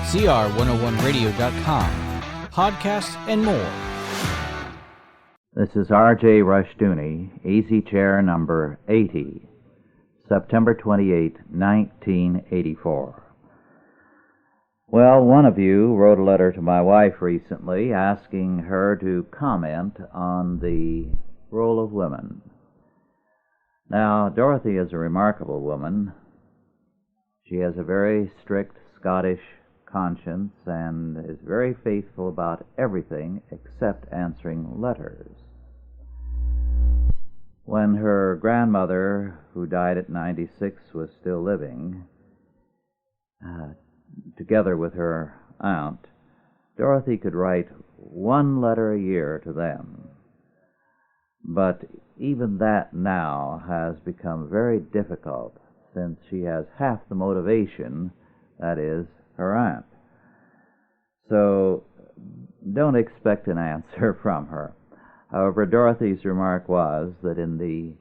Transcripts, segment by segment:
CR101radio.com, podcasts, and more. This is R.J. Rushdoony, Easy Chair number 80, September 28, 1984. Well, one of you wrote a letter to my wife recently asking her to comment on the role of women. Now, Dorothy is a remarkable woman. She has a very strict Scottish conscience and is very faithful about everything except answering letters. When her grandmother, who died at 96, was still living, together with her aunt, Dorothy could write one letter a year to them. But even that now has become very difficult, since she has half the motivation, that is, her aunt. So don't expect an answer from her. However, Dorothy's remark was that in the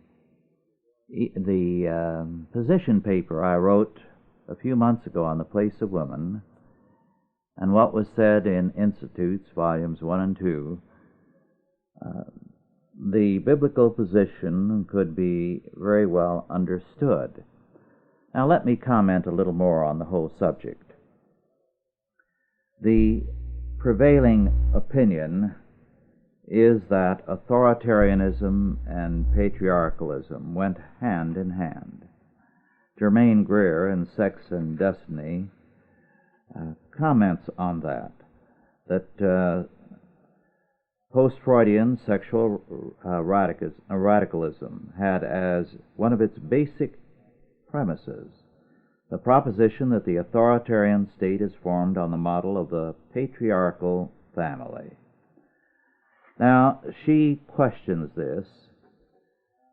position paper I wrote a few months ago on the place of women, and what was said in Institutes, volumes 1 and 2, the biblical position could be very well understood. Now let me comment a little more on the whole subject. The prevailing opinion is that authoritarianism and patriarchalism went hand in hand. Germaine Greer in Sex and Destiny comments on that post-Freudian sexual radicalism had as one of its basic premises the proposition that the authoritarian state is formed on the model of the patriarchal family. Now, she questions this,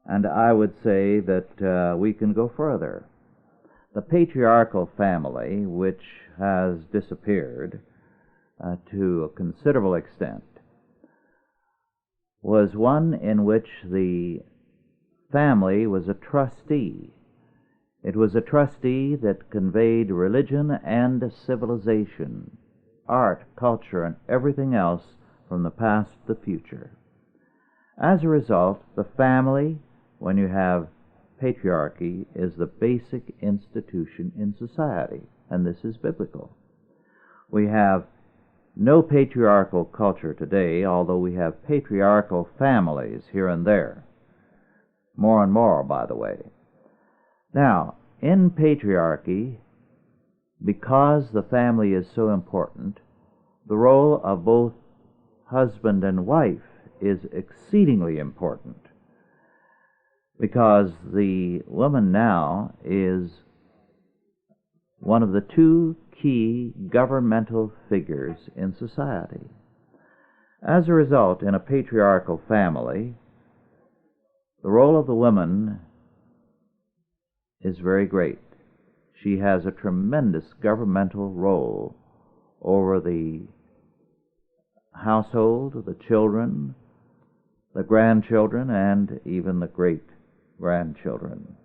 and I would say that we can go further. The patriarchal family, which has disappeared to a considerable extent, was one in which the family was a trustee. It was a trustee that conveyed religion and civilization, art, culture, and everything else from the past to the future. As a result, the family, when you have patriarchy, is the basic institution in society, and this is biblical. We have no patriarchal culture today, although we have patriarchal families here and there. More and more, by the way. Now, in patriarchy, because the family is so important, the role of both husband and wife is exceedingly important, because the woman now is one of the two key governmental figures in society. As a result, in a patriarchal family, the role of the woman is very great. She has a tremendous governmental role over the household, the children, the grandchildren, and even the great-grandchildren.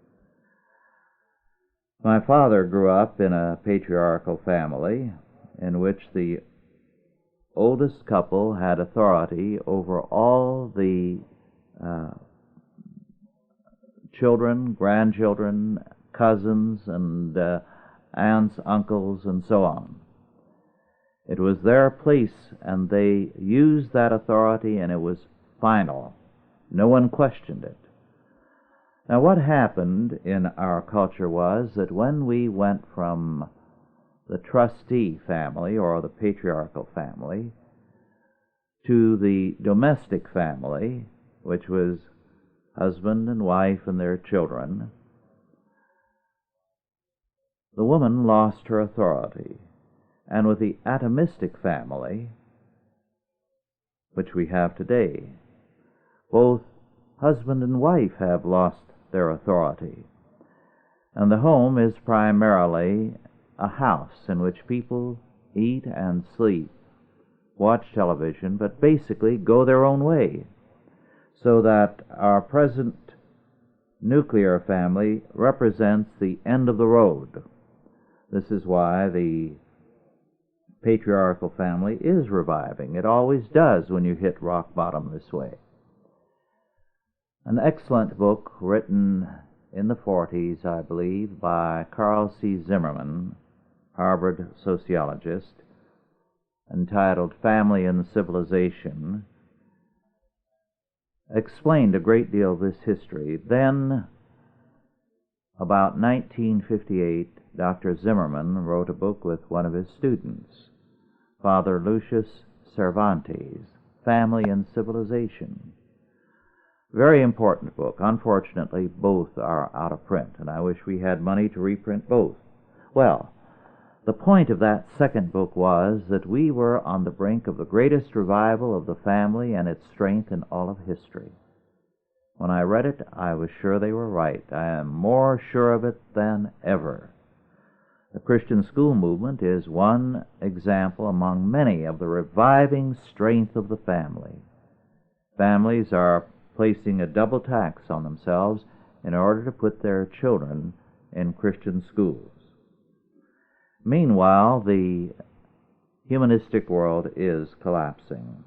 My father grew up in a patriarchal family in which the oldest couple had authority over all the children, grandchildren, cousins, and aunts, uncles, and so on. It was their place, and they used that authority, and it was final. No one questioned it. Now, what happened in our culture was that when we went from the trustee family, or the patriarchal family, to the domestic family, which was husband and wife and their children, the woman lost her authority. And with the atomistic family, which we have today, both husband and wife have lost their authority. And the home is primarily a house in which people eat and sleep, watch television, but basically go their own way. So that our present nuclear family represents the end of the road. This is why the patriarchal family is reviving. It always does when you hit rock bottom this way. An excellent book written in the 40s, I believe, by Carl C. Zimmerman, Harvard sociologist, entitled Family and Civilization, explained a great deal of this history. Then, about 1958, Dr. Zimmerman wrote a book with one of his students, Father Lucius Cervantes, Family and Civilization. Very important book. Unfortunately, both are out of print, and I wish we had money to reprint both. Well, the point of that second book was that we were on the brink of the greatest revival of the family and its strength in all of history. When I read it, I was sure they were right. I am more sure of it than ever. The Christian school movement is one example among many of the reviving strength of the family. Families are placing a double tax on themselves in order to put their children in Christian schools. Meanwhile, the humanistic world is collapsing.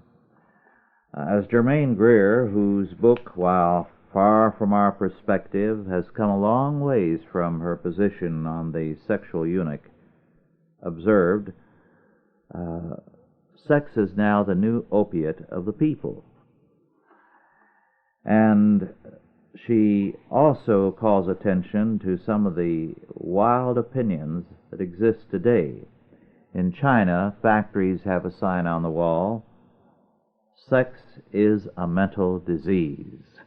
As Germaine Greer, whose book, while far from our perspective, has come a long ways from her position on the sexual eunuch, observed, sex is now the new opiate of the people. And she also calls attention to some of the wild opinions that exist today. In China, factories have a sign on the wall, "Sex is a mental disease."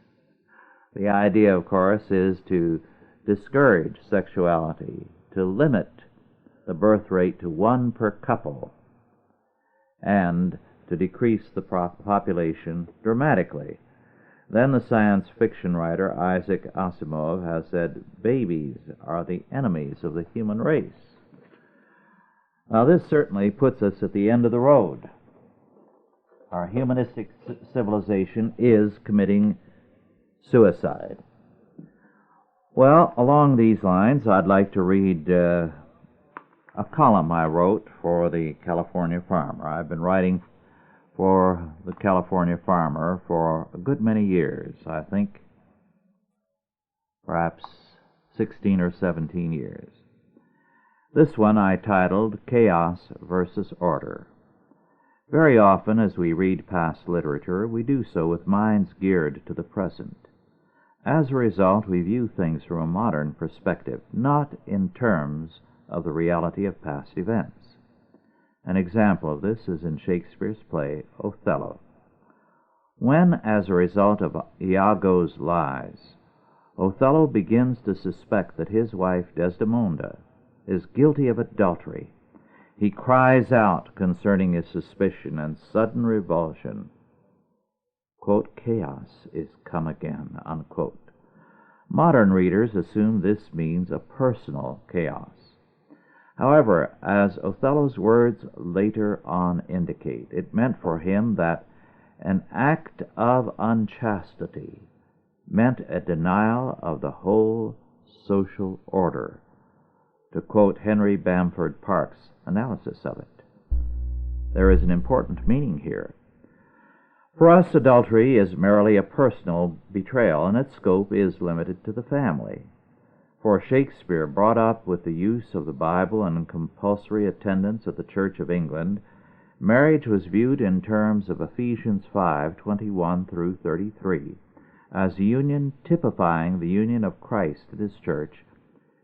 The idea, of course, is to discourage sexuality, to limit the birth rate to 1 per couple, and to decrease the population dramatically. Then the science fiction writer Isaac Asimov has said, babies are the enemies of the human race. Now this certainly puts us at the end of the road. Our humanistic civilization is committing suicide. Well, along these lines, I'd like to read a column I wrote for the California Farmer. I've been writing for the California Farmer for a good many years, I think perhaps 16 or 17 years. This one I titled Chaos versus Order. Very often as we read past literature, we do so with minds geared to the present. As a result, we view things from a modern perspective, not in terms of the reality of past events. An example of this is in Shakespeare's play Othello. When, as a result of Iago's lies, Othello begins to suspect that his wife Desdemona is guilty of adultery, he cries out concerning his suspicion and sudden revulsion, quote, "Chaos is come again," unquote. Modern readers assume this means a personal chaos. However, as Othello's words later on indicate, it meant for him that an act of unchastity meant a denial of the whole social order, to quote Henry Bamford Park's analysis of it. There is an important meaning here. For us, adultery is merely a personal betrayal, and its scope is limited to the family. For Shakespeare, brought up with the use of the Bible and compulsory attendance at the Church of England, marriage was viewed in terms of Ephesians 5:21 through 33, as a union typifying the union of Christ and His Church,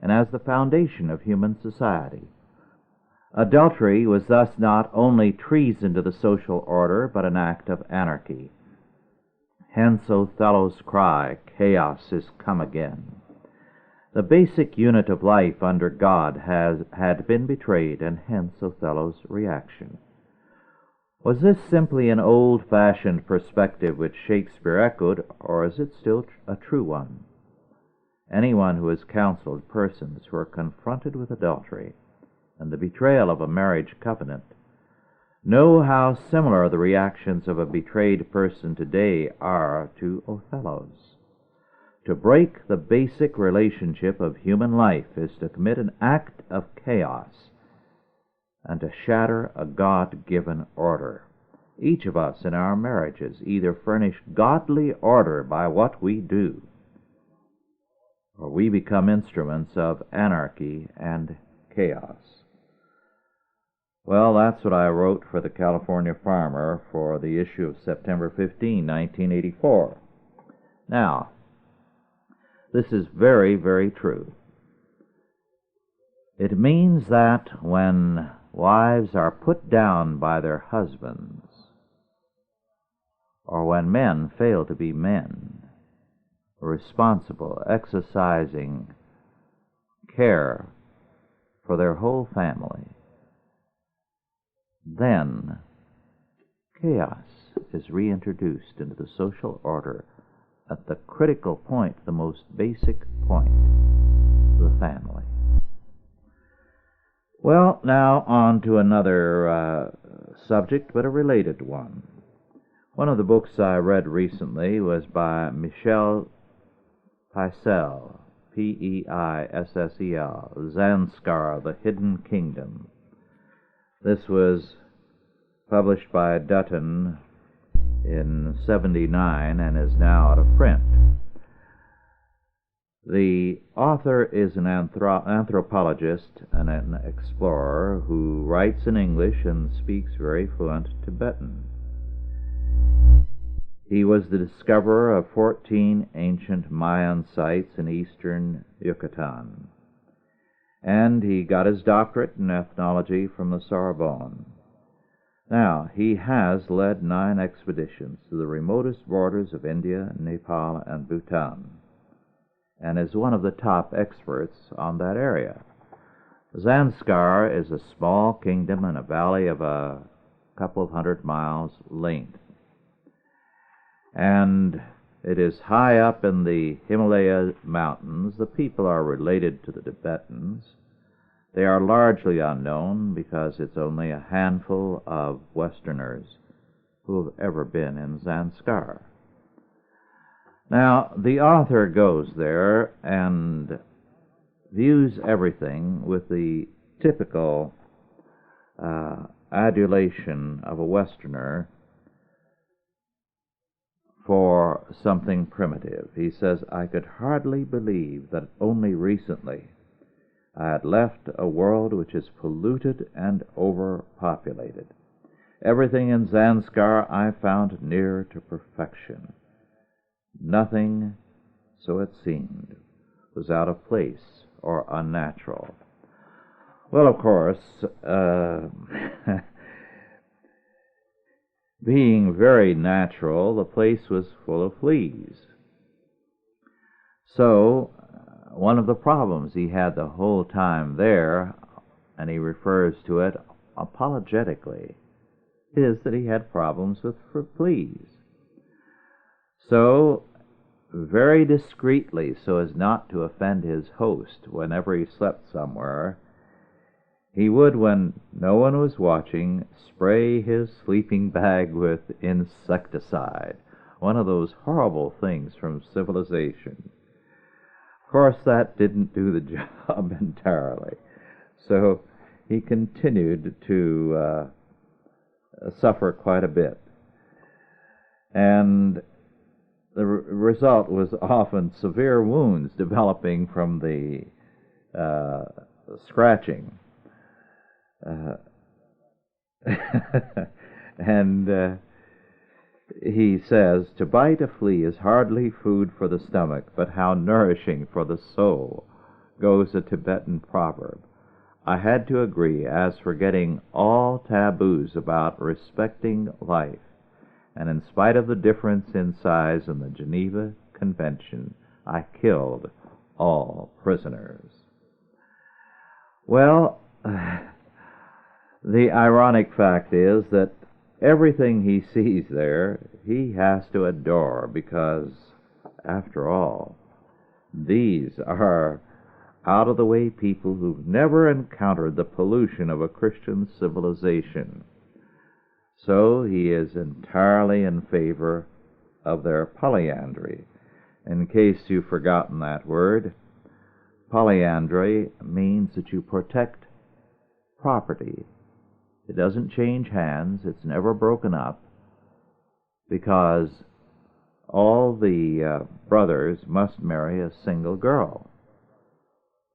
and as the foundation of human society. Adultery was thus not only treason to the social order, but an act of anarchy. Hence Othello's cry, "Chaos is come again." The basic unit of life under God had been betrayed, and hence Othello's reaction. Was this simply an old-fashioned perspective which Shakespeare echoed, or is it still a true one? Anyone who has counseled persons who are confronted with adultery and the betrayal of a marriage covenant know how similar the reactions of a betrayed person today are to Othello's. To break the basic relationship of human life is to commit an act of chaos, and to shatter a God-given order. Each of us in our marriages either furnish godly order by what we do, or we become instruments of anarchy and chaos. Well, that's what I wrote for the California Farmer for the issue of September 15, 1984. Now, this is very, very true. It means that when wives are put down by their husbands, or when men fail to be men, responsible, exercising care for their whole family, then chaos is reintroduced into the social order at the critical point, the most basic point, the family. Well, now on to another subject, but a related one. One of the books I read recently was by Michel Peissel, Peissel, Zanskar, The Hidden Kingdom. This was published by Dutton in '79 and is now out of print. The author is an anthropologist and an explorer who writes in English and speaks very fluent Tibetan. He was the discoverer of 14 ancient Mayan sites in eastern Yucatan, and he got his doctorate in ethnology from the Sorbonne. Now, he has led 9 expeditions to the remotest borders of India, Nepal, and Bhutan, and is one of the top experts on that area. Zanskar is a small kingdom in a valley of a couple of 100 miles length, and it is high up in the Himalaya mountains. The people are related to the Tibetans. They are largely unknown because it's only a handful of Westerners who have ever been in Zanskar. Now, the author goes there and views everything with the typical adulation of a Westerner for something primitive. He says, "I could hardly believe that only recently I had left a world which is polluted and overpopulated. Everything in Zanskar I found near to perfection. Nothing, so it seemed, was out of place or unnatural." Well, of course, being very natural, the place was full of fleas. So, one of the problems he had the whole time there, and he refers to it apologetically, is that he had problems with fleas. So, very discreetly, so as not to offend his host whenever he slept somewhere, he would, when no one was watching, spray his sleeping bag with insecticide, one of those horrible things from civilization. Of course, that didn't do the job entirely, so he continued to suffer quite a bit. And the result was often severe wounds developing from the scratching. And he says, "To bite a flea is hardly food for the stomach, but how nourishing for the soul," goes a Tibetan proverb. I had to agree, as forgetting all taboos about respecting life, and in spite of the difference in size in the Geneva Convention, I killed all prisoners. Well, the ironic fact is that everything he sees there, he has to adore because, after all, these are out-of-the-way people who've never encountered the pollution of a Christian civilization. So he is entirely in favor of their polyandry. In case you've forgotten that word, polyandry means that you protect property It doesn't change hands. It's never broken up, because all the brothers must marry a single girl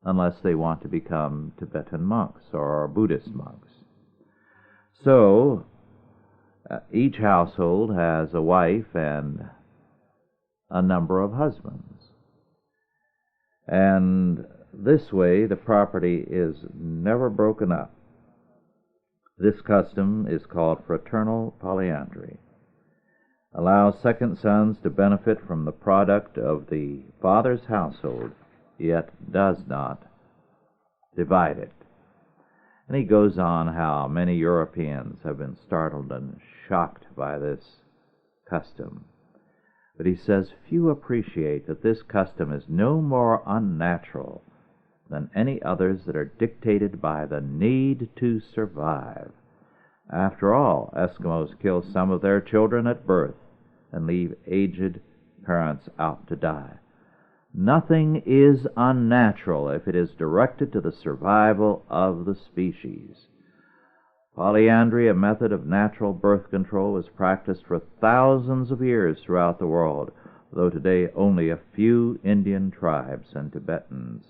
unless they want to become Tibetan monks or Buddhist monks. So each household has a wife and a number of husbands. And this way the property is never broken up. This custom is called fraternal polyandry. Allows second sons to benefit from the product of the father's household, yet does not divide it. And he goes on how many Europeans have been startled and shocked by this custom. But he says few appreciate that this custom is no more unnatural than any others that are dictated by the need to survive. After all, Eskimos kill some of their children at birth and leave aged parents out to die. Nothing is unnatural if it is directed to the survival of the species. Polyandry, a method of natural birth control, was practiced for thousands of years throughout the world, though today only a few Indian tribes and Tibetans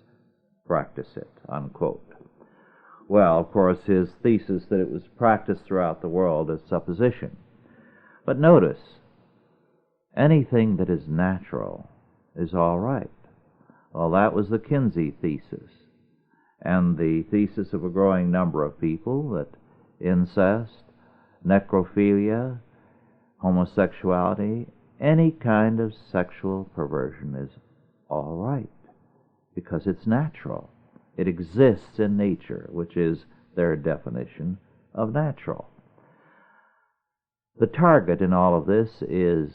practice it, unquote. Well, of course, his thesis that it was practiced throughout the world is supposition. But notice, anything that is natural is all right. Well, that was the Kinsey thesis, and the thesis of a growing number of people that incest, necrophilia, homosexuality, any kind of sexual perversion is all right, because it's natural. It exists in nature, which is their definition of natural. The target in all of this is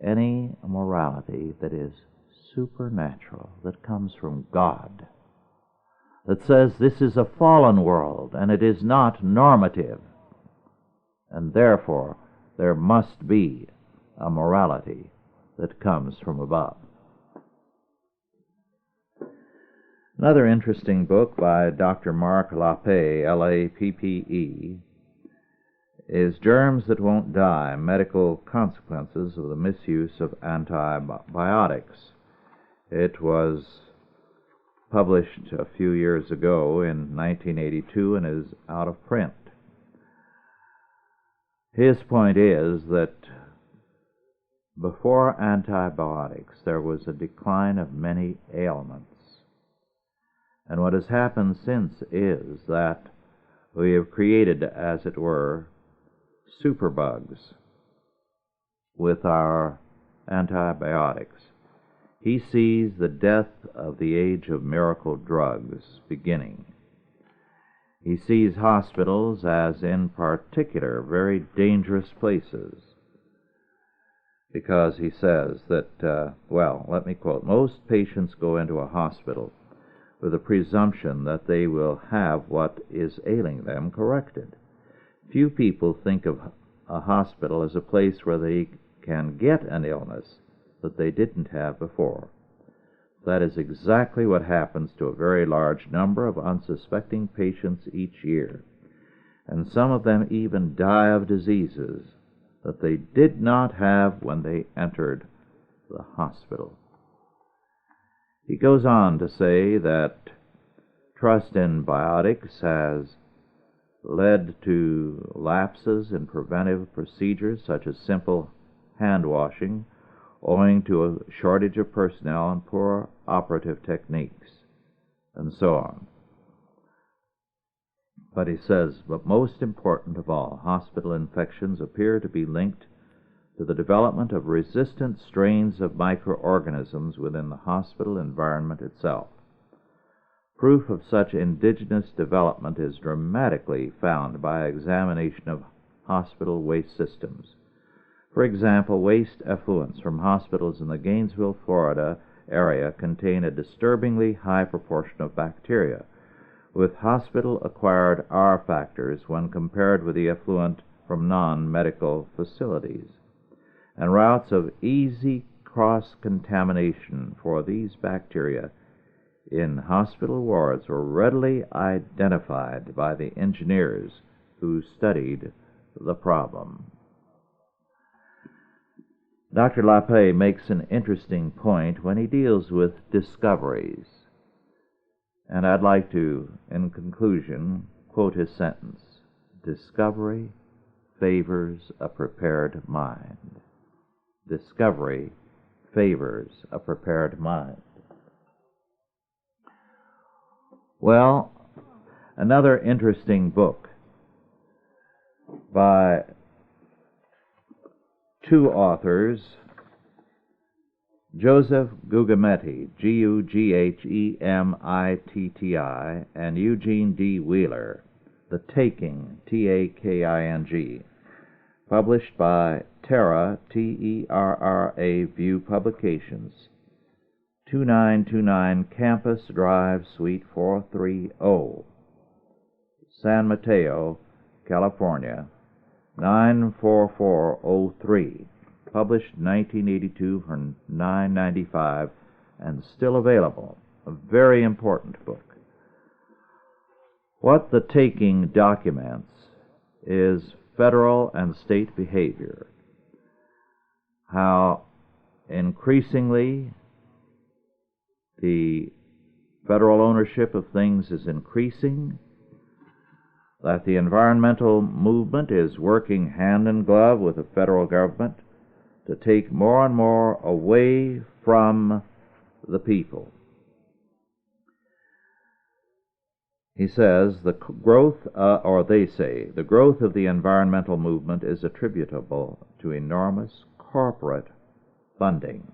any morality that is supernatural, that comes from God, that says this is a fallen world and it is not normative, and therefore there must be a morality that comes from above. Another interesting book by Dr. Mark Lappe, L-A-P-P-E, is Germs That Won't Die, Medical Consequences of the Misuse of Antibiotics. It was published a few years ago in 1982 and is out of print. His point is that before antibiotics there was a decline of many ailments. And what has happened since is that we have created, as it were, superbugs with our antibiotics. He sees the death of the age of miracle drugs beginning. He sees hospitals as, in particular, very dangerous places, because he says that, let me quote, most patients go into a hospital with a presumption that they will have what is ailing them corrected. Few people think of a hospital as a place where they can get an illness that they didn't have before. That is exactly what happens to a very large number of unsuspecting patients each year, and some of them even die of diseases that they did not have when they entered the hospital. He goes on to say that trust in biotics has led to lapses in preventive procedures such as simple hand washing, owing to a shortage of personnel and poor operative techniques, and so on. But he says, but most important of all, hospital infections appear to be linked to the development of resistant strains of microorganisms within the hospital environment itself. Proof of such indigenous development is dramatically found by examination of hospital waste systems. For example, waste effluents from hospitals in the Gainesville, Florida area contain a disturbingly high proportion of bacteria, with hospital-acquired R factors when compared with the effluent from non-medical facilities, and routes of easy cross-contamination for these bacteria in hospital wards were readily identified by the engineers who studied the problem. Dr. Lappé makes an interesting point when he deals with discoveries, and I'd like to, in conclusion, quote his sentence: "Discovery favors a prepared mind." Discovery favors a prepared mind. Well, another interesting book by two authors, Joseph Guglielmitti, Gughemitti, and Eugene D. Wheeler, The Taking, Taking, published by Terra, Terra View Publications, 2929 Campus Drive, Suite 430, San Mateo, California, 94403, published 1982 for $9.95, and still available. A very important book. What The Taking documents is federal and state behavior, how increasingly the federal ownership of things is increasing, that the environmental movement is working hand in glove with the federal government to take more and more away from the people. He says they say, the growth of the environmental movement is attributable to enormous corporate funding.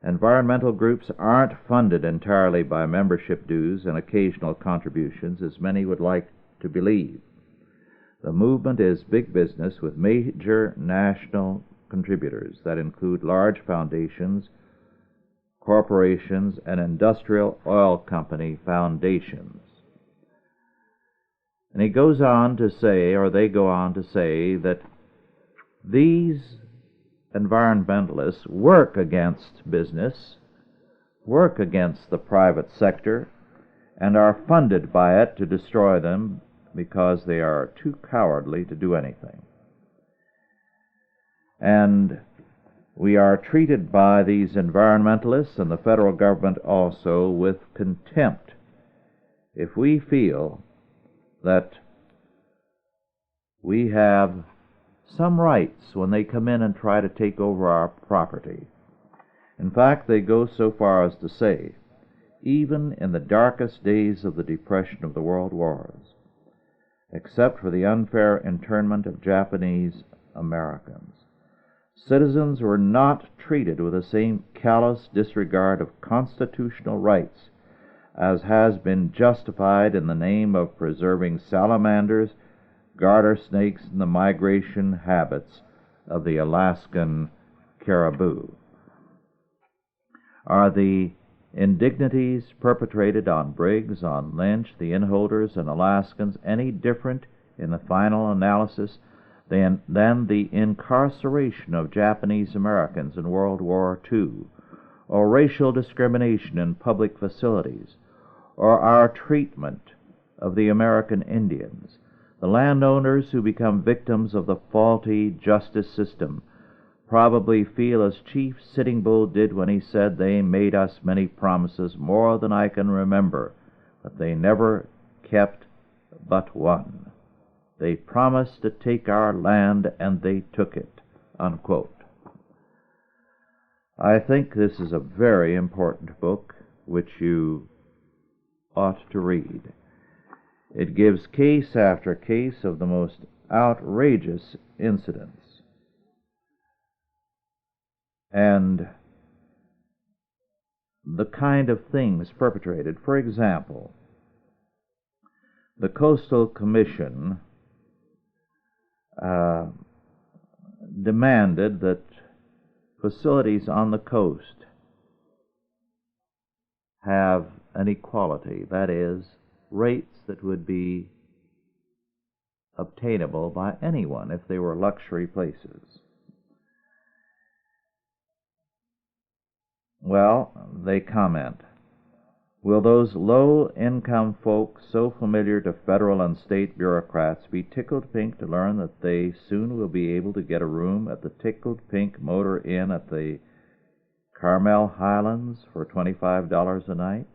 Environmental groups aren't funded entirely by membership dues and occasional contributions, as many would like to believe. The movement is big business with major national contributors that include large foundations, corporations, and industrial oil company foundations. And he goes on to say, or they go on to say, that these environmentalists work against business, work against the private sector, and are funded by it to destroy them because they are too cowardly to do anything. And we are treated by these environmentalists and the federal government also with contempt if we feel that we have some rights when they come in and try to take over our property. In fact, they go so far as to say, even in the darkest days of the depression of the world wars, except for the unfair internment of Japanese Americans, citizens were not treated with the same callous disregard of constitutional rights as has been justified in the name of preserving salamanders, garter snakes, and the migration habits of the Alaskan caribou. Are the indignities perpetrated on Briggs, on Lynch, the inholders, and Alaskans any different in the final analysis than the incarceration of Japanese Americans in World War II, or racial discrimination in public facilities, or our treatment of the American Indians, the landowners who become victims of the faulty justice system probably feel as Chief Sitting Bull did when he said, "They made us many promises, more than I can remember, but they never kept but one. They promised to take our land, and they took it," unquote. I think this is a very important book which you ought to read. It gives case after case of the most outrageous incidents, and the kind of things perpetrated. For example, the Coastal Commission demanded that facilities on the coast have an equality, that is, rates that would be obtainable by anyone if they were luxury places. Well, they comment, Will those low-income folks so familiar to federal and state bureaucrats be tickled pink to learn that they soon will be able to get a room at the Tickled Pink Motor Inn at the Carmel Highlands for $25 a night?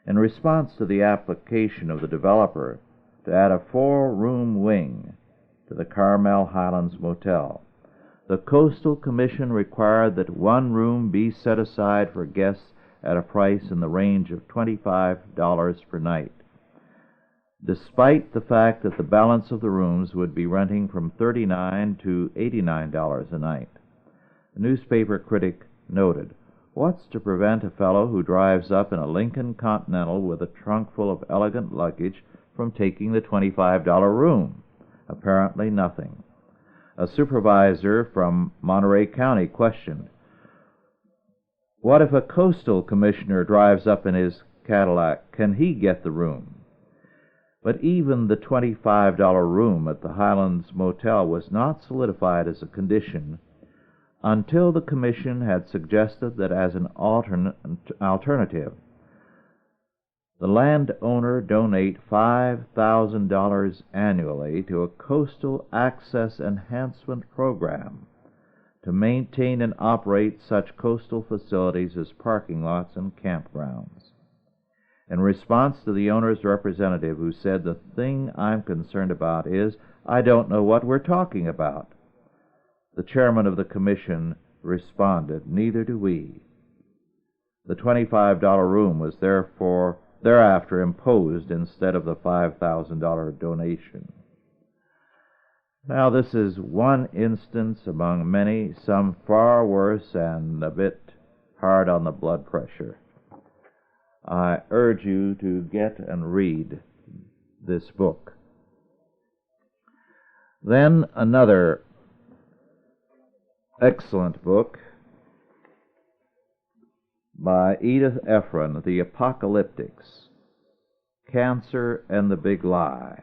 In response to the application of the developer to add a 4-room wing to the Carmel Highlands Motel, the Coastal Commission required that 1 room be set aside for guests at a price in the range of $25 per night, despite the fact that the balance of the rooms would be renting from $39 to $89 a night. A newspaper critic noted, "What's to prevent a fellow who drives up in a Lincoln Continental with a trunk full of elegant luggage from taking the $25 room? Apparently nothing." A supervisor from Monterey County questioned, "What if a coastal commissioner drives up in his Cadillac? Can he get the room?" But even the $25 room at the Highlands Motel was not solidified as a condition until the commission had suggested that as an alternative, the landowner donate $5,000 annually to a coastal access enhancement program to maintain and operate such coastal facilities as parking lots and campgrounds. In response to the owner's representative, who said, "The thing I'm concerned about is I don't know what we're talking about," the chairman of the commission responded, "Neither do we." The $25 room was thereafter imposed instead of the $5,000 donation. Now, this is one instance among many, some far worse and a bit hard on the blood pressure. I urge you to get and read this book. Then another excellent book by Edith Ephron, The Apocalyptics, Cancer and the Big Lie,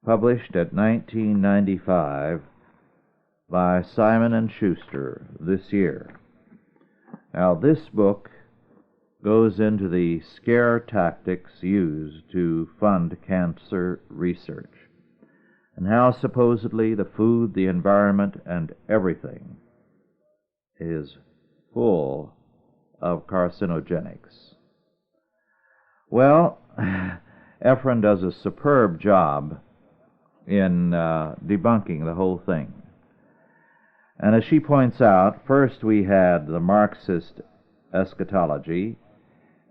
published at 1995 by Simon & Schuster this year. Now, this book goes into the scare tactics used to fund cancer research, and how supposedly the food, the environment, and everything is full of carcinogenics. Well, Ephron does a superb job in debunking the whole thing. And as she points out, first we had the Marxist eschatology,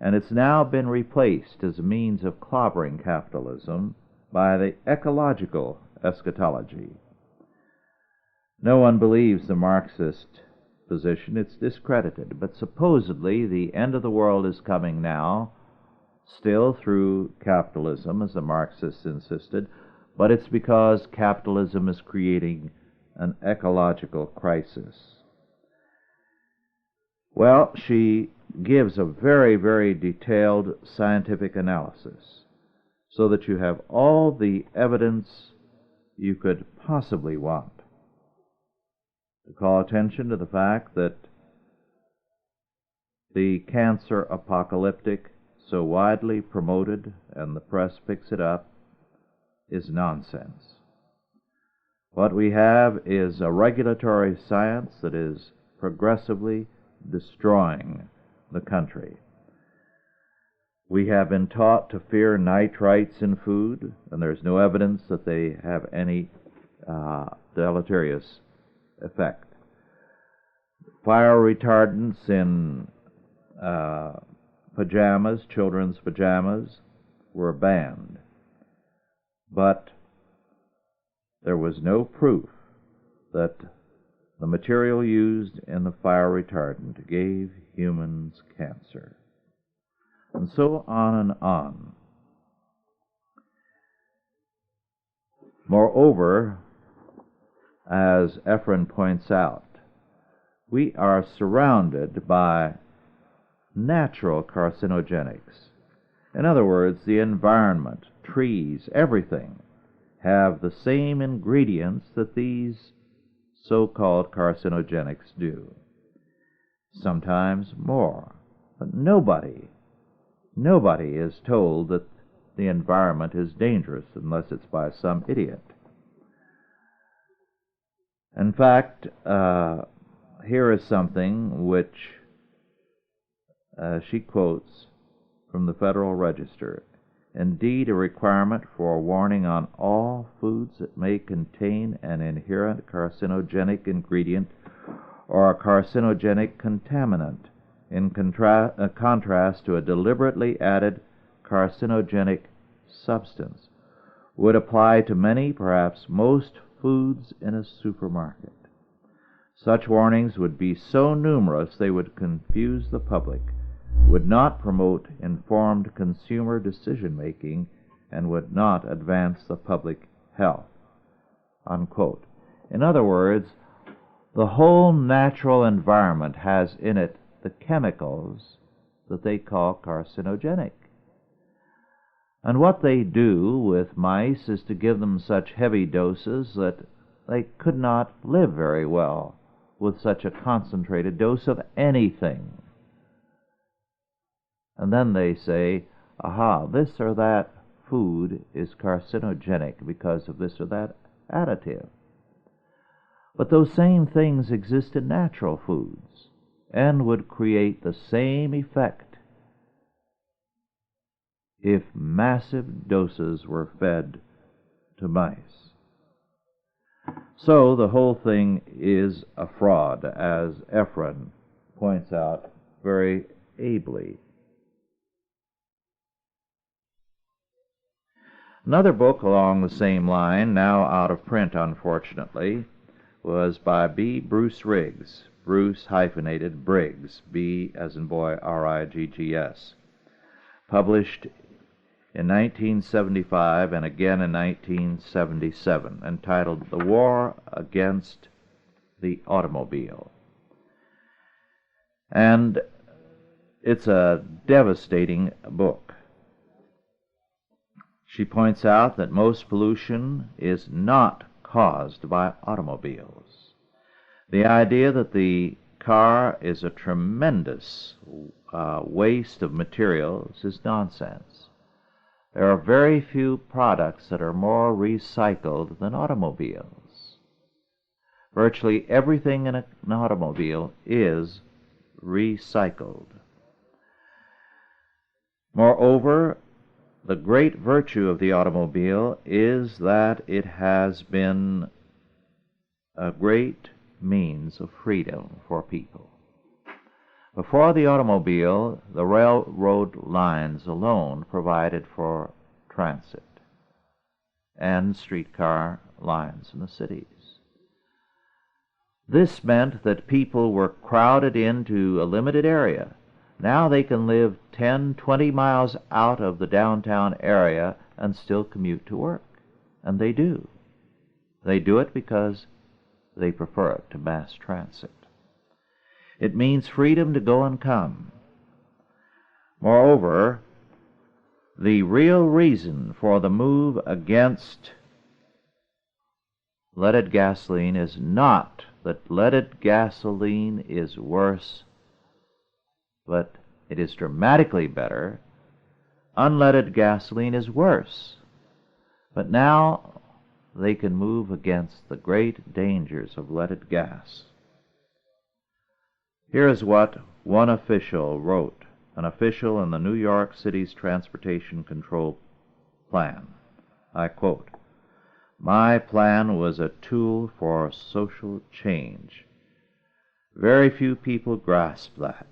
and it's now been replaced as a means of clobbering capitalism by the ecological eschatology. No one believes the Marxist position. It's discredited. But supposedly the end of the world is coming now, still through capitalism, as the Marxists insisted, but it's because capitalism is creating an ecological crisis. Well, she gives a very, very detailed scientific analysis so that you have all the evidence you could possibly want to call attention to the fact that the cancer apocalyptic, so widely promoted and the press picks it up, is nonsense. What we have is a regulatory science that is progressively destroying the country. We have been taught to fear nitrites in food, and there's no evidence that they have any deleterious effect. Fire retardants in pajamas, children's pajamas, were banned. But there was no proof that the material used in the fire retardant gave humans cancer. And so on and on. Moreover, as Ephron points out, we are surrounded by natural carcinogenics. In other words, the environment, trees, everything have the same ingredients that these so-called carcinogenics do. Sometimes more. But nobody Nobody is told that the environment is dangerous unless it's by some idiot. In fact, here is something which she quotes from the Federal Register. Indeed, a requirement for warning on all foods that may contain an inherent carcinogenic ingredient or a carcinogenic contaminant, in contrast to a deliberately added carcinogenic substance, would apply to many, perhaps most, foods in a supermarket. Such warnings would be so numerous they would confuse the public, would not promote informed consumer decision-making, and would not advance the public health." Unquote. In other words, the whole natural environment has in it the chemicals that they call carcinogenic. And what they do with mice is to give them such heavy doses that they could not live very well with such a concentrated dose of anything. And then they say, aha, this or that food is carcinogenic because of this or that additive. But those same things exist in natural foods and would create the same effect if massive doses were fed to mice. So the whole thing is a fraud, as Ephron points out very ably. Another book along the same line, now out of print unfortunately, was by B. Bruce Riggs, Bruce hyphenated Briggs, B as in boy, R-I-G-G-S, published in 1975 and again in 1977, entitled The War Against the Automobile. And it's a devastating book. She points out that most pollution is not caused by automobiles. The idea that the car is a tremendous waste of materials is nonsense. There are very few products that are more recycled than automobiles. Virtually everything in an automobile is recycled. Moreover, the great virtue of the automobile is that it has been a great means of freedom for people. Before the automobile, the railroad lines alone provided for transit and streetcar lines in the cities. This meant that people were crowded into a limited area. Now they can live 10, 20 miles out of the downtown area and still commute to work. And they do. They do it because they prefer it to mass transit. It means freedom to go and come. Moreover, the real reason for the move against leaded gasoline is not that leaded gasoline is worse, but it is dramatically better. Unleaded gasoline is worse. But now they can move against the great dangers of leaded gas. Here is what one official wrote, an official in the New York City's Transportation Control Plan. I quote, "My plan was a tool for social change. Very few people grasp that.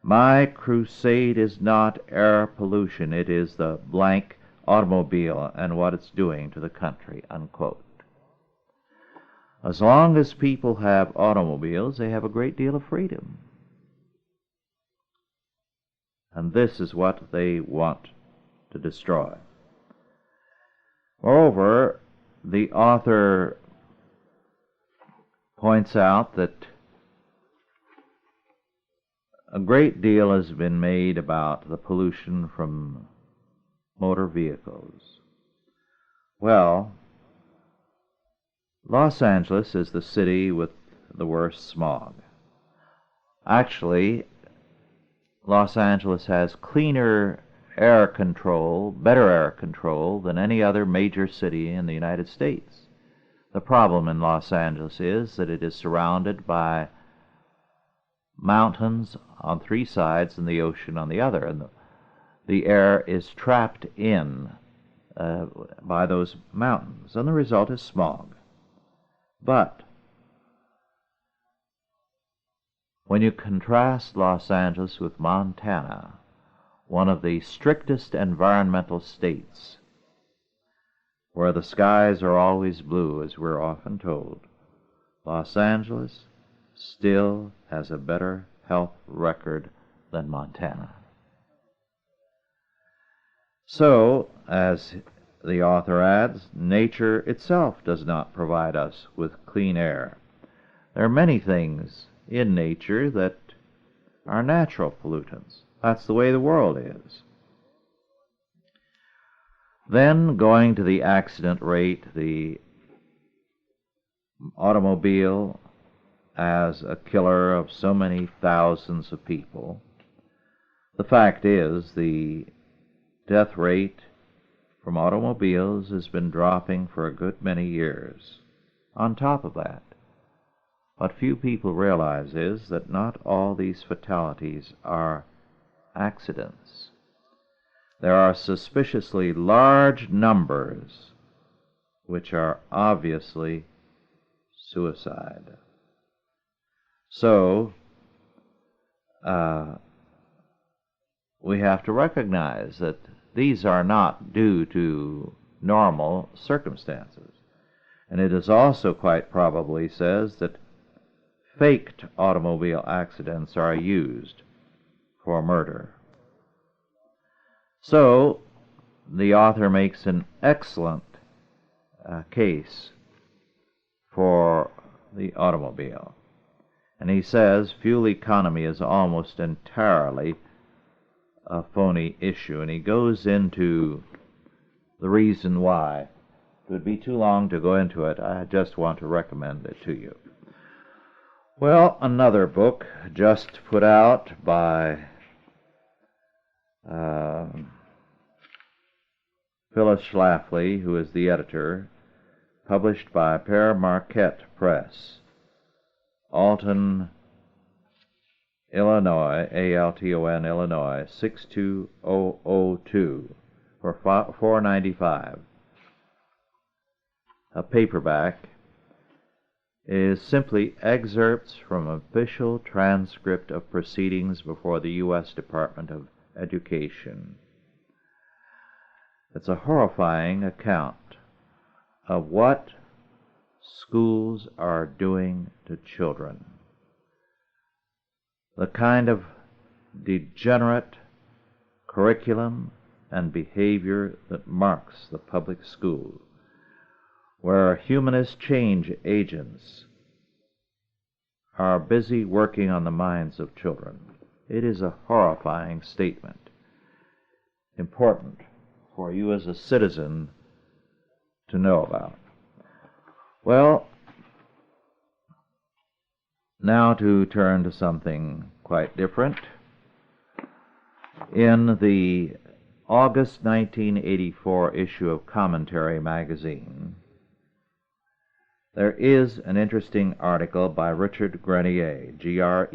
My crusade is not air pollution, it is the blank automobile and what it's doing to the country," unquote. As long as people have automobiles, they have a great deal of freedom. And this is what they want to destroy. Moreover, the author points out that a great deal has been made about the pollution from motor vehicles. Well, Los Angeles is the city with the worst smog. Actually, Los Angeles has cleaner air control, better air control than any other major city in the United States. The problem in Los Angeles is that it is surrounded by mountains on three sides and the ocean on the other, and the air is trapped in by those mountains, and the result is smog. But when you contrast Los Angeles with Montana, one of the strictest environmental states, where the skies are always blue, as we're often told, Los Angeles still has a better health record than Montana. So, as the author adds, nature itself does not provide us with clean air. There are many things in nature that are natural pollutants. That's the way the world is. Then, going to the accident rate, the automobile as a killer of so many thousands of people, the fact is the death rate from automobiles has been dropping for a good many years. On top of that, what few people realize is that not all these fatalities are accidents. There are suspiciously large numbers which are obviously suicide. So, we have to recognize that these are not due to normal circumstances. And it is also quite probably says that faked automobile accidents are used for murder. So, the author makes an excellent case for the automobile. And he says fuel economy is almost entirely a phony issue, and he goes into the reason why. It would be too long to go into it. I just want to recommend it to you. Well, another book just put out by Phyllis Schlafly, who is the editor, published by Pere Marquette Press, Alton, Illinois, Alton, Illinois, 62002, for $4.95. A paperback is simply excerpts from official transcript of proceedings before the U.S. Department of Education. It's a horrifying account of what schools are doing to children. The kind of degenerate curriculum and behavior that marks the public school, where humanist change agents are busy working on the minds of children. It is a horrifying statement, important for you as a citizen to know about. Well, now to turn to something quite different. In the August 1984 issue of Commentary magazine, there is an interesting article by Richard Grenier, Grenier,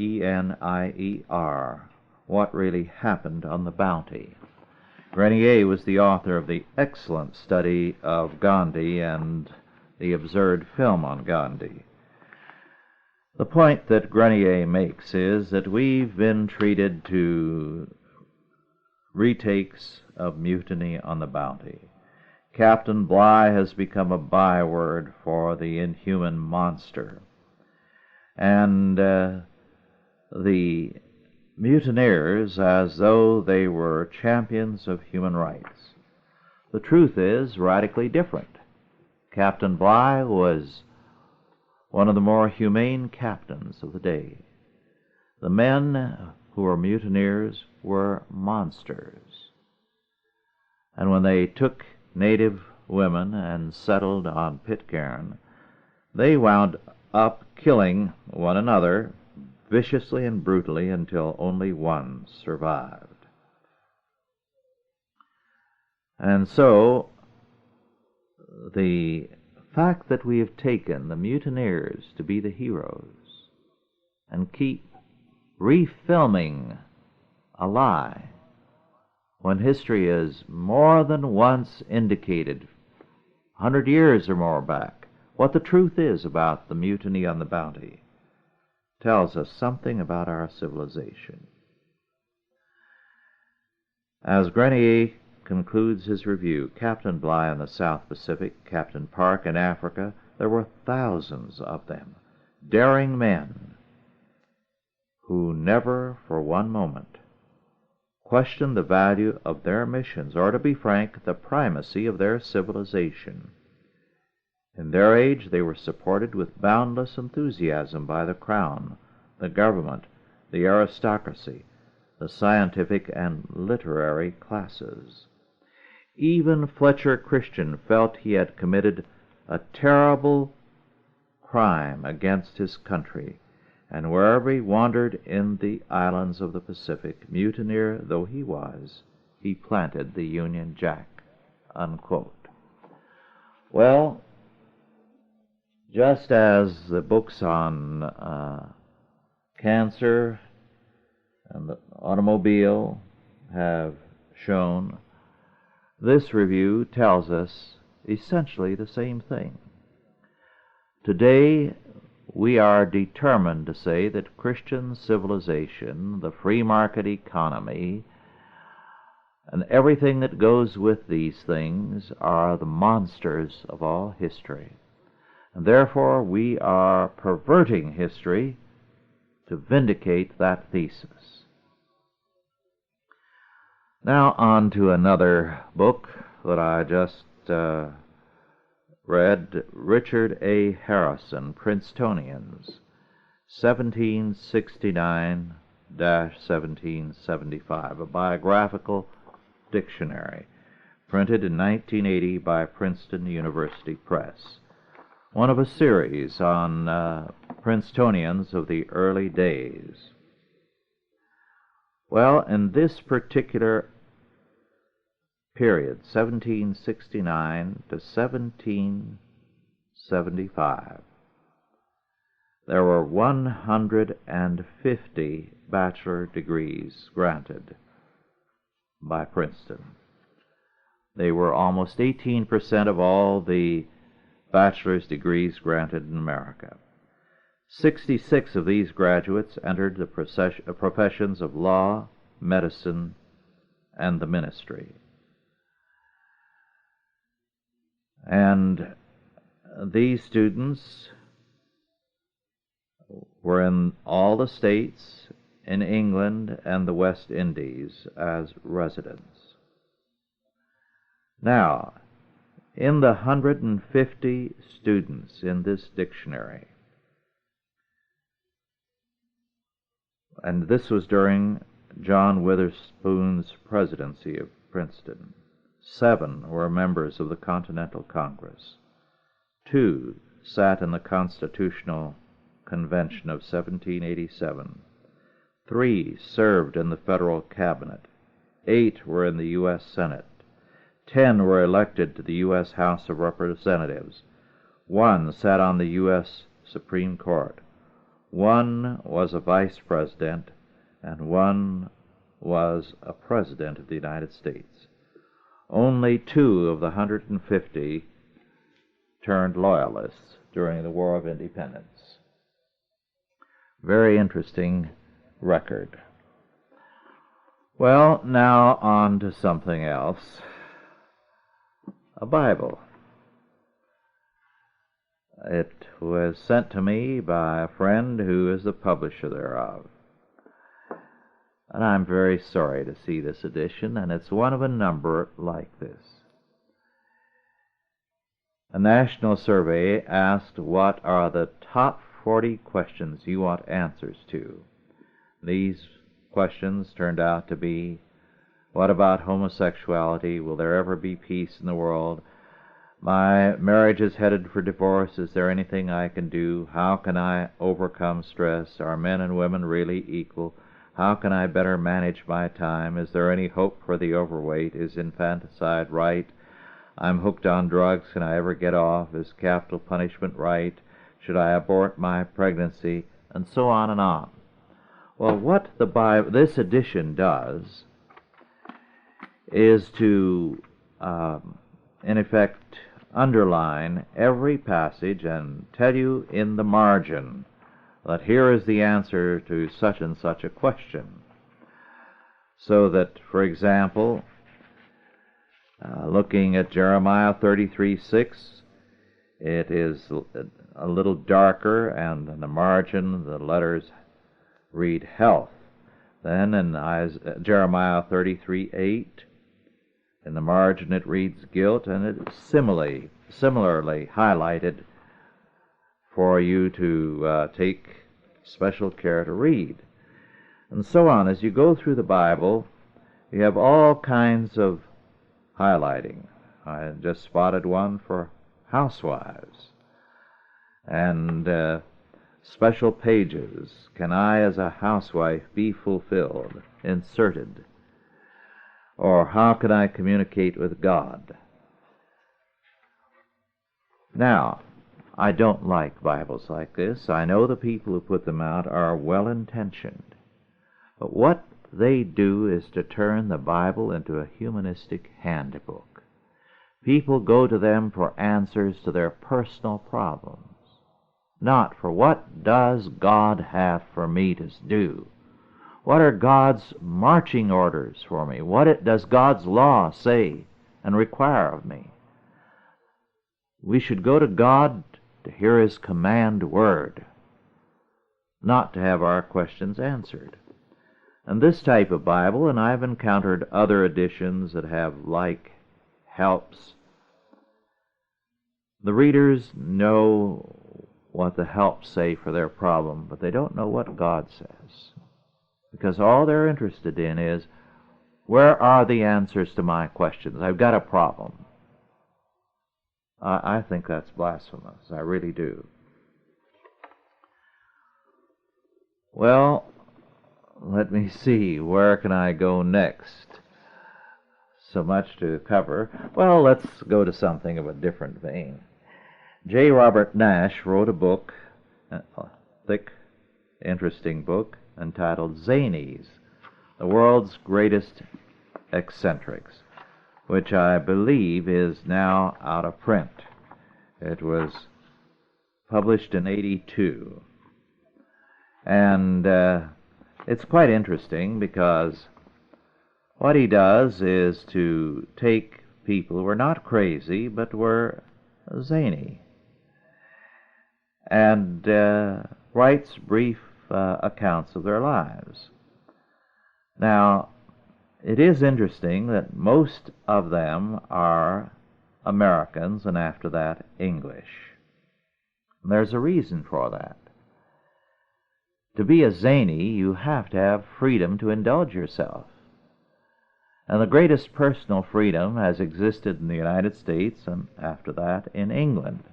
What Really Happened on the Bounty. Grenier was the author of the excellent study of Gandhi and the absurd film on Gandhi. The point that Grenier makes is that we've been treated to retakes of Mutiny on the Bounty. Captain Bligh has become a byword for the inhuman monster. And the mutineers as though they were champions of human rights. The truth is radically different. Captain Bligh was one of the more humane captains of the day. The men who were mutineers were monsters. And when they took native women and settled on Pitcairn, they wound up killing one another viciously and brutally until only one survived. And so, the fact that we have taken the mutineers to be the heroes and keep refilming a lie when history has more than once indicated, 100 years or more back, what the truth is about the mutiny on the Bounty, tells us something about our civilization. As Grenier concludes his review, Captain Bligh in the South Pacific, Captain Park in Africa, there were thousands of them, daring men who never for one moment questioned the value of their missions, or, to be frank, the primacy of their civilization. In their age, they were supported with boundless enthusiasm by the Crown, the government, the aristocracy, the scientific and literary classes. Even Fletcher Christian felt he had committed a terrible crime against his country, and wherever he wandered in the islands of the Pacific, mutineer though he was, he planted the Union Jack." Unquote. Well, just as the books on cancer and the automobile have shown, this review tells us essentially the same thing. Today, we are determined to say that Christian civilization, the free market economy, and everything that goes with these things are the monsters of all history. And therefore, we are perverting history to vindicate that thesis. Now on to another book that I just read, Richard A. Harrison, Princetonians, 1769-1775, a biographical dictionary, printed in 1980 by Princeton University Press. One of a series on Princetonians of the early days. Well, in this particular period, 1769 to 1775, there were 150 bachelor degrees granted by Princeton. They were almost 18% of all the bachelor's degrees granted in America. 66 of these graduates entered the professions of law, medicine, and the ministry. And these students were in all the states, in England and the West Indies as residents. Now, in the 150 students in this dictionary, and this was during John Witherspoon's presidency of Princeton, 7 were members of the Continental Congress. 2 sat in the Constitutional Convention of 1787. 3 served in the federal cabinet. 8 were in the U.S. Senate. 10 were elected to the U.S. House of Representatives. 1 sat on the U.S. Supreme Court. 1 was a vice president, and 1 was a president of the United States. Only 2 of the 150 turned loyalists during the War of Independence. Very interesting record. Well, now on to something else. A Bible. It was sent to me by a friend who is the publisher thereof. And I'm very sorry to see this edition, and it's one of a number like this. A national survey asked what are the top 40 questions you want answers to. These questions turned out to be, what about homosexuality? Will there ever be peace in the world? My marriage is headed for divorce. Is there anything I can do? How can I overcome stress? Are men and women really equal? How can I better manage my time? Is there any hope for the overweight? Is infanticide right? I'm hooked on drugs. Can I ever get off? Is capital punishment right? Should I abort my pregnancy? And so on and on. Well, what the Bible, this edition does is to, in effect, underline every passage and tell you in the margin that here is the answer to such and such a question. So that, for example, looking at Jeremiah 33:6, it is a little darker, and in the margin the letters read health. Then in Jeremiah 33:8, in the margin it reads guilt, and it is similarly highlighted for you to take special care to read. And so on. As you go through the Bible, you have all kinds of highlighting. I just spotted one for housewives. And special pages. Can I, as a housewife, be fulfilled? Inserted. Or how can I communicate with God? Now, I don't like Bibles like this. I know the people who put them out are well-intentioned. But what they do is to turn the Bible into a humanistic handbook. People go to them for answers to their personal problems, not for what does God have for me to do. What are God's marching orders for me? What does God's law say and require of me? We should go to God to hear His command word, not to have our questions answered. And this type of Bible, and I've encountered other editions that have like helps, the readers know what the helps say for their problem, but they don't know what God says. Because all they're interested in is, where are the answers to my questions? I've got a problem. I think that's blasphemous. I really do. Well, let me see. Where can I go next? So much to cover. Well, let's go to something of a different vein. J. Robert Nash wrote a book, a thick, interesting book, entitled Zanies, the World's Greatest Eccentrics, which I believe is now out of print. It was published in '82. And it's quite interesting because what he does is to take people who are not crazy but were zany and writes brief accounts of their lives. Now, it is interesting that most of them are Americans, and after that, English. And there's a reason for that. To be a zany, you have to have freedom to indulge yourself. And the greatest personal freedom has existed in the United States, and after that, in England.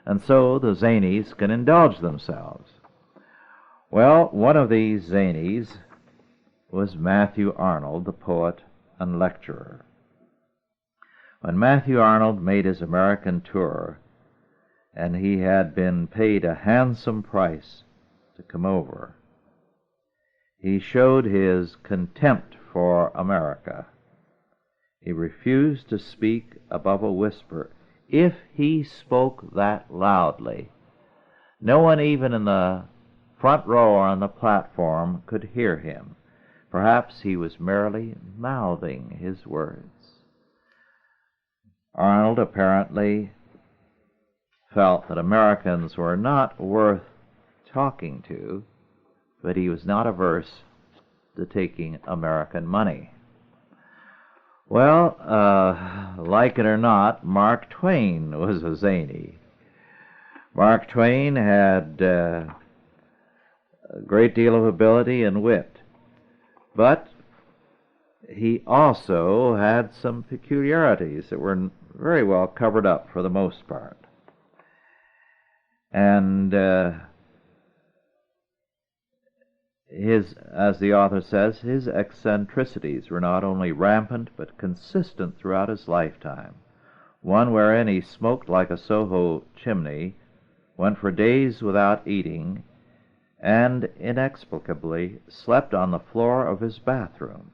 And so the zanies can indulge themselves. Well, one of these zanies was Matthew Arnold, the poet and lecturer. When Matthew Arnold made his American tour, and he had been paid a handsome price to come over, he showed his contempt for America. He refused to speak above a whisper. If he spoke that loudly, no one even in the front row or on the platform could hear him. Perhaps he was merely mouthing his words. Arnold apparently felt that Americans were not worth talking to, but he was not averse to taking American money. Well, like it or not, Mark Twain was a zany. Mark Twain had a great deal of ability and wit, but he also had some peculiarities that were very well covered up for the most part. And as the author says, his eccentricities were not only rampant but consistent throughout his lifetime. One wherein he smoked like a Soho chimney, went for days without eating, and inexplicably slept on the floor of his bathroom,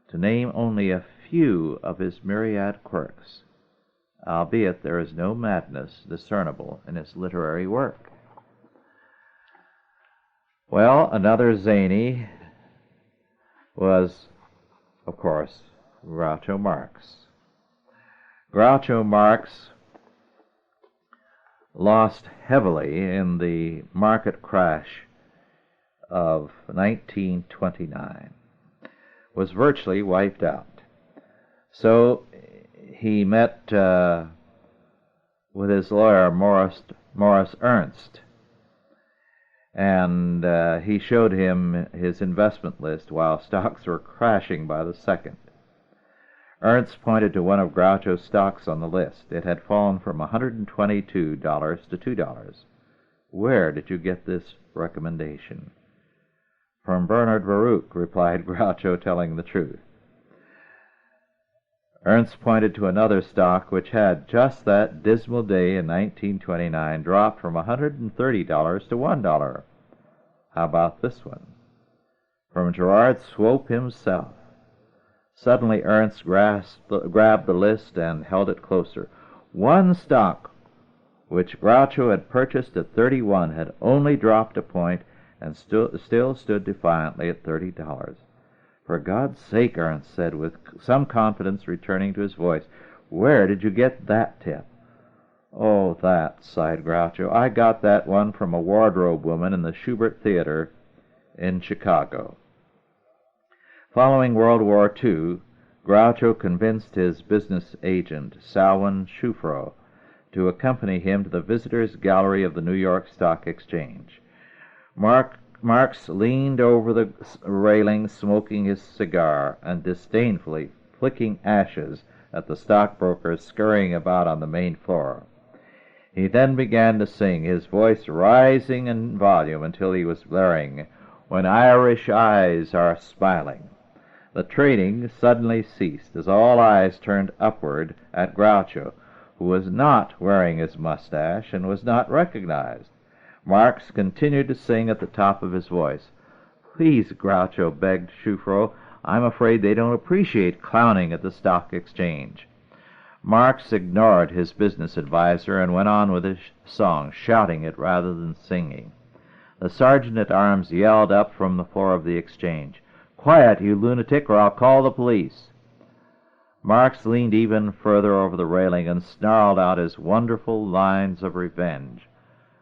to name only a few of his myriad quirks, albeit there is no madness discernible in his literary work. Well, another zany was, of course, Groucho Marx. Groucho Marx lost heavily in the market crash of 1929, was virtually wiped out. So he met with his lawyer, Morris Ernst, and he showed him his investment list while stocks were crashing by the second. Ernst pointed to one of Groucho's stocks on the list. It had fallen from $122 to $2. "Where did you get this recommendation?" "From Bernard Baruch," replied Groucho, telling the truth. Ernst pointed to another stock which had, just that dismal day in 1929, dropped from $130 to $1. "How about this one?" "From Gerard Swope himself." Suddenly Ernst grabbed the list and held it closer. One stock, which Groucho had purchased at 31, had only dropped a point and still stood defiantly at $30. "For God's sake," Ernst said, with some confidence returning to his voice, "where did you get that tip?" "Oh, that," sighed Groucho. "I got that one from a wardrobe woman in the Schubert Theater in Chicago." Following World War II, Groucho convinced his business agent, Salwin Schufro, to accompany him to the visitors' gallery of the New York Stock Exchange. Marx leaned over the railing, smoking his cigar and disdainfully flicking ashes at the stockbrokers scurrying about on the main floor. He then began to sing, his voice rising in volume until he was blaring, "When Irish eyes are smiling." The trading suddenly ceased as all eyes turned upward at Groucho, who was not wearing his mustache and was not recognized. Marx continued to sing at the top of his voice. "Please, Groucho," begged Schufro, "I'm afraid they don't appreciate clowning at the stock exchange." Marx ignored his business advisor and went on with his song, shouting it rather than singing. The sergeant-at-arms yelled up from the floor of the exchange, "Quiet, you lunatic, or I'll call the police." Marx leaned even further over the railing and snarled out his wonderful lines of revenge.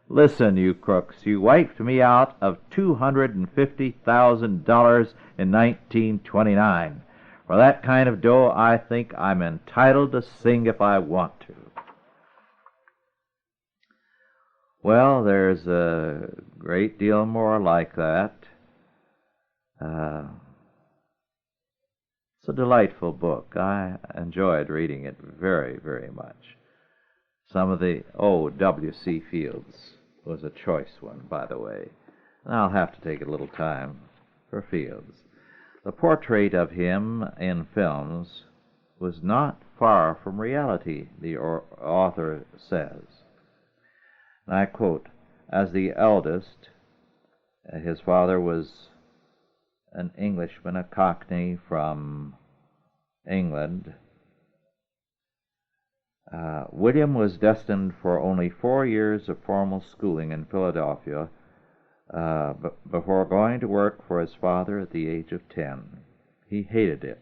"Listen, you crooks, you wiped me out of $250,000 in 1929. For that kind of dough, I think I'm entitled to sing if I want to." Well, there's a great deal more like that. It's a delightful book. I enjoyed reading it very, very much. Some of the... W.C. Fields was a choice one, by the way. And I'll have to take a little time for Fields. The portrait of him in films was not far from reality, the author says. And I quote, "As the eldest, his father was an Englishman, a Cockney from England. William was destined for only 4 years of formal schooling in Philadelphia before going to work for his father at the age of 10. He hated it.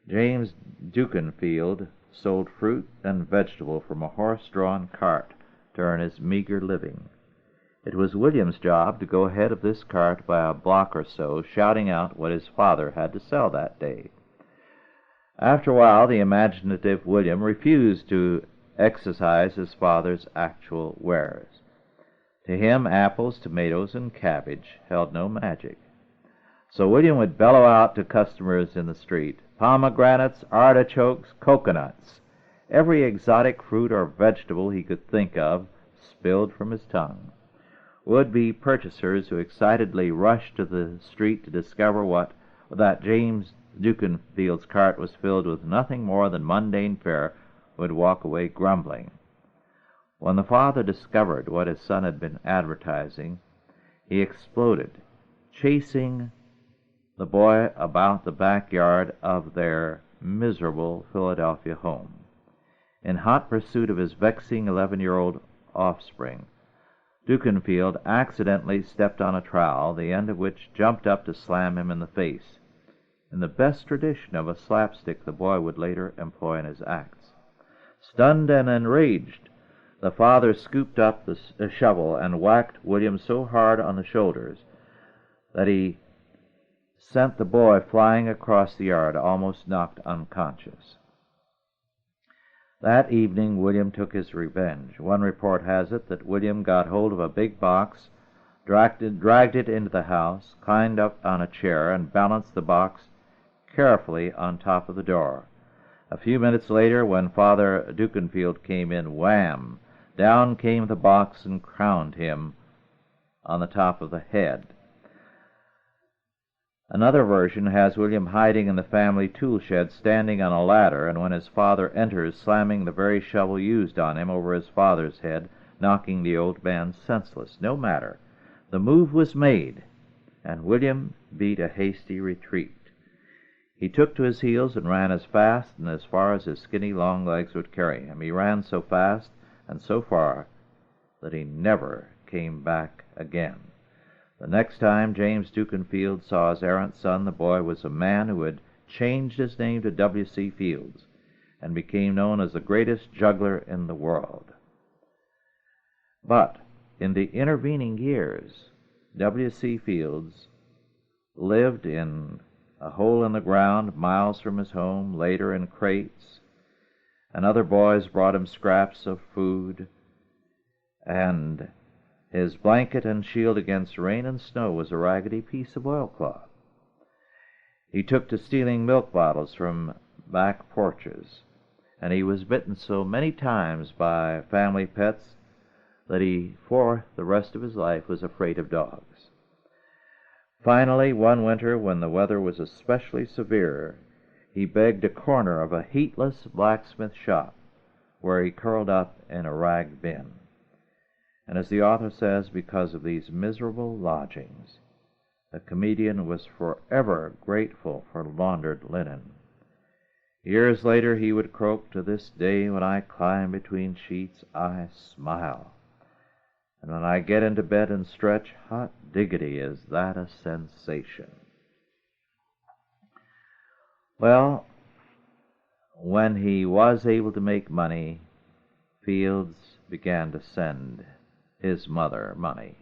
James Dukenfield sold fruit and vegetable from a horse-drawn cart to earn his meager living. It was William's job to go ahead of this cart by a block or so, shouting out what his father had to sell that day. After a while, the imaginative William refused to exercise his father's actual wares. To him, apples, tomatoes, and cabbage held no magic. So William would bellow out to customers in the street, "Pomegranates, artichokes, coconuts." Every exotic fruit or vegetable he could think of spilled from his tongue. Would-be purchasers who excitedly rushed to the street to discover that James Dukenfield's cart was filled with nothing more than mundane fare would walk away grumbling. When the father discovered what his son had been advertising, he exploded, chasing the boy about the backyard of their miserable Philadelphia home, in hot pursuit of his vexing 11-year-old offspring. Dukenfield accidentally stepped on a trowel, the end of which jumped up to slam him in the face, in the best tradition of a slapstick the boy would later employ in his acts. Stunned and enraged, the father scooped up the shovel and whacked William so hard on the shoulders that he sent the boy flying across the yard, almost knocked unconscious. That evening William took his revenge. One report has it that William got hold of a big box, dragged it into the house, climbed up on a chair, and balanced the box carefully on top of the door. A few minutes later, when Father Dukenfield came in, wham! Down came the box and crowned him on the top of the head. Another version has William hiding in the family tool shed, standing on a ladder, and when his father enters, slamming the very shovel used on him over his father's head, knocking the old man senseless. No matter. The move was made, and William beat a hasty retreat. He took to his heels and ran as fast and as far as his skinny long legs would carry him. He ran so fast and so far that he never came back again. The next time James Dukenfield saw his errant son, the boy was a man who had changed his name to W.C. Fields and became known as the greatest juggler in the world. But in the intervening years, W.C. Fields lived in a hole in the ground miles from his home, later in crates, and other boys brought him scraps of food, and his blanket and shield against rain and snow was a raggedy piece of oilcloth. He took to stealing milk bottles from back porches, and he was bitten so many times by family pets that he, for the rest of his life, was afraid of dogs. Finally, one winter, when the weather was especially severe, he begged a corner of a heatless blacksmith shop, where he curled up in a rag bin. And as the author says, because of these miserable lodgings, the comedian was forever grateful for laundered linen. Years later he would croak, "To this day when I climb between sheets I smile. And when I get into bed and stretch, hot diggity, is that a sensation." Well, when he was able to make money, Fields began to send his mother money.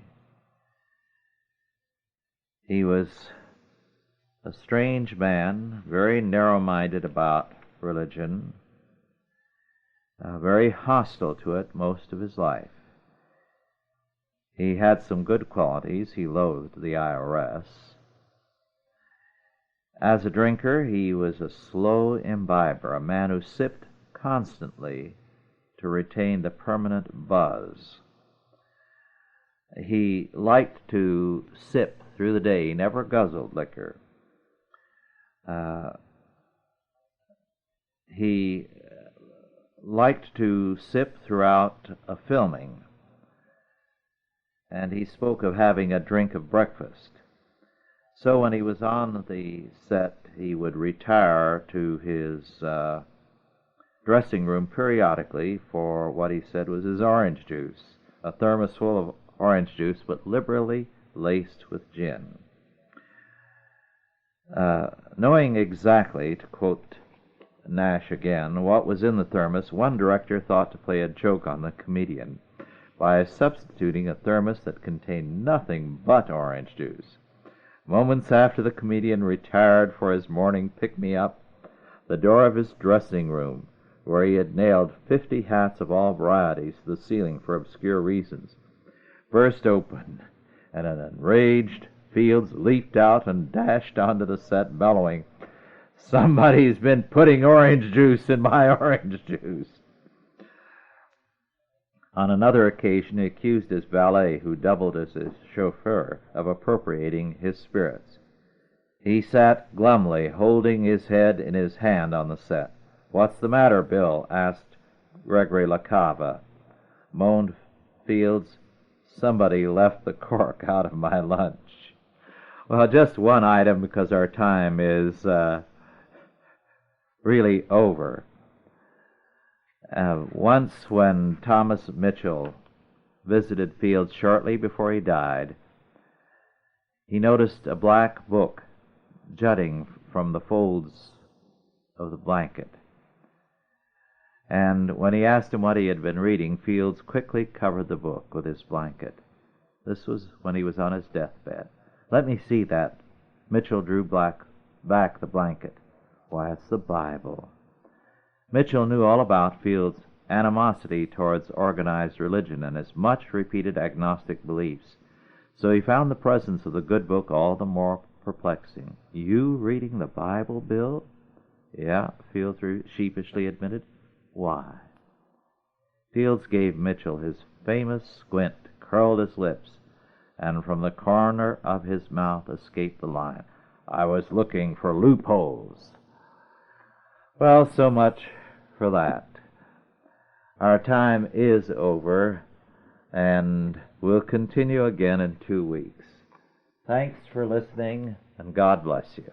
He was a strange man, very narrow-minded about religion, very hostile to it most of his life. He had some good qualities. He loathed the IRS. As a drinker, he was a slow imbiber, a man who sipped constantly to retain the permanent buzz. He liked to sip through the day. He never guzzled liquor. He liked to sip throughout a filming, and he spoke of having a drink of breakfast. So when he was on the set, he would retire to his dressing room periodically for what he said was his orange juice, a thermos full of orange juice, but liberally laced with gin. Knowing exactly, to quote Nash again, what was in the thermos, one director thought to play a joke on the comedian by substituting a thermos that contained nothing but orange juice. Moments after the comedian retired for his morning pick-me-up, the door of his dressing room, where he had nailed 50 hats of all varieties to the ceiling for obscure reasons, burst open, and an enraged Fields leaped out and dashed onto the set, bellowing, "Somebody's been putting orange juice in my orange juice!" On another occasion, he accused his valet, who doubled as his chauffeur, of appropriating his spirits. He sat glumly, holding his head in his hand on the set. "What's the matter, Bill?" asked Gregory LaCava. Moaned Fields, "Somebody left the cork out of my lunch." Well, just one item, because our time is really over. Once when Thomas Mitchell visited Fields shortly before he died, he noticed a black book jutting from the folds of the blanket. And when he asked him what he had been reading, Fields quickly covered the book with his blanket. This was when he was on his deathbed. "Let me see that." Mitchell drew back the blanket. "Why, it's the Bible." Mitchell knew all about Fields' animosity towards organized religion and his much-repeated agnostic beliefs, so he found the presence of the good book all the more perplexing. "You reading the Bible, Bill?" "Yeah," Fields sheepishly admitted. "Why?" Fields gave Mitchell his famous squint, curled his lips, and from the corner of his mouth escaped the line, "I was looking for loopholes." Well, so much for that. Our time is over, and we'll continue again in 2 weeks. Thanks for listening, and God bless you.